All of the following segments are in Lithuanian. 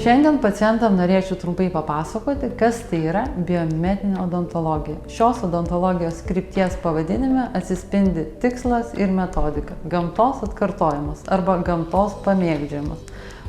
Šiandien pacientam norėčiau trumpai papasakoti, kas tai yra biomimetinė odontologija. Šios odontologijos krypties pavadinime atsispindi tikslas ir metodika – gamtos atkartojimas arba gamtos pamėgdžiojimas.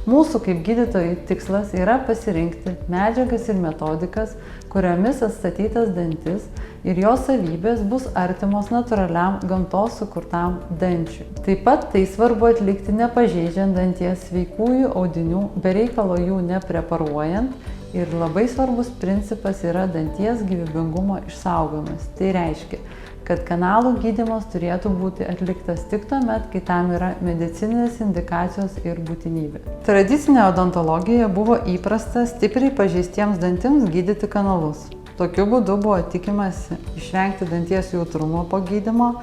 Mūsų kaip gydytojų tikslas yra pasirinkti medžiagas ir metodikas, kuriomis atstatytas dantis ir jo savybės bus artimos natūraliam gamtos sukurtam dančiui. Taip pat tai svarbu atlikti nepažeidžiant danties sveikųjų audinių, be reikalo jų nepreparuojant, ir labai svarbus principas yra danties gyvybingumo išsaugojimas. Tai reiškia, kad kanalų gydymas turėtų būti atliktas tik tuomet, kai tam yra medicininės indikacijos ir būtinybė. Tradicinė odontologija buvo įprasta stipriai pažeistiems dantims gydyti kanalus. Tokiu būdu buvo tikimasi išvengti danties jautrumo po gydymo,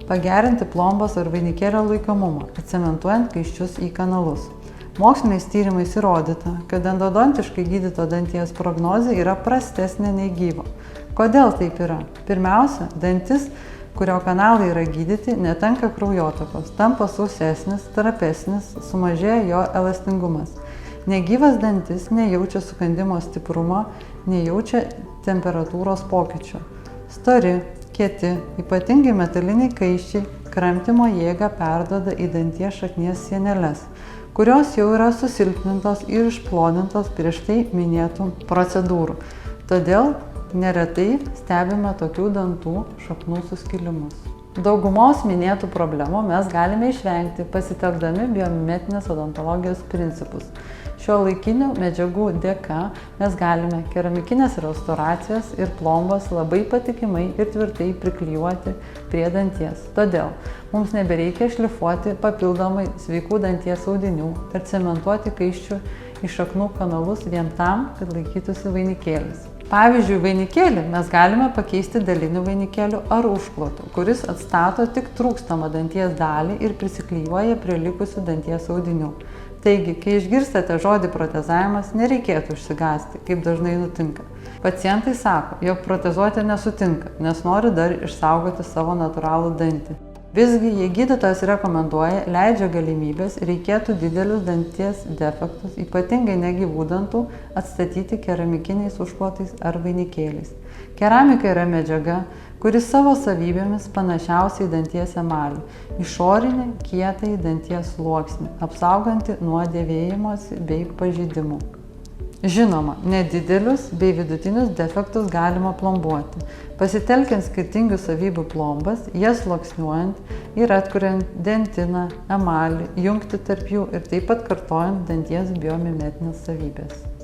pagerinti plombos ar vainikėlio laikomumą, atcementuojant kaiščius į kanalus. Moksliniais tyrimais įrodyta, kad endodontiškai gydyto danties prognozė yra prastesnė nei gyvo. Kodėl taip yra? Pirmiausia, dantis, kurio kanalai yra gydyti, netenka kraujotakos, tampa sausesnis, trapesnis, sumažėja jo elastingumas. Negyvas dantis nejaučia sukandimo stiprumo, nejaučia temperatūros pokyčių. Stori, kieti, ypatingai metaliniai kaiščiai kramtymo jėgą perduoda į danties šaknies sieneles, kurios jau yra susilpnintos ir išplonintos prieš tai minėtų procedūrų. Todėl neretai stebime tokių dantų šaknų suskilimus. Daugumos minėtų problemų mes galime išvengti pasitelkdami biomimetinės odontologijos principus. Šiuolaikinių medžiagų dėka mes galime keramikinės restauracijas ir plombas labai patikimai ir tvirtai priklijuoti prie danties. Todėl mums nebereikia šlifuoti papildomai sveikų danties audinių ir cementuoti kaiščių į šaknų kanalus vien tam, kad laikytųsi vainikėlis. Pavyzdžiui, vainikėlį mes galime pakeisti daliniu vainikėliu ar užklotu, kuris atstato tik trūkstamą danties dalį ir prisiklijuoja prie likusių danties audinių. Taigi, kai išgirstate žodį protezavimas, nereikėtų išsigąsti, kaip dažnai nutinka. Pacientai sako, jog protezuoti nesutinka, nes nori dar išsaugoti savo natūralų dantį. Visgi, jei gydytojas rekomenduoja, leidžia galimybės, reikėtų didelius danties defektus, ypatingai negyvų dantų, atstatyti keramikiniais užklotais ar vainikėliais. Keramika yra medžiaga, kuri savo savybėmis panašiausiai danties emalį, išorinį kietąjį danties sluoksnį, apsauganti nuo dėvėjimosi bei pažeidimų. Žinoma, nedidelius bei vidutinius defektus galima plombuoti, pasitelkiant skirtingų savybių plombas, jas sluoksniuojant ir atkuriant dentiną, emalį, jungti tarp jų ir taip pat kartojant danties biomimetinės savybės.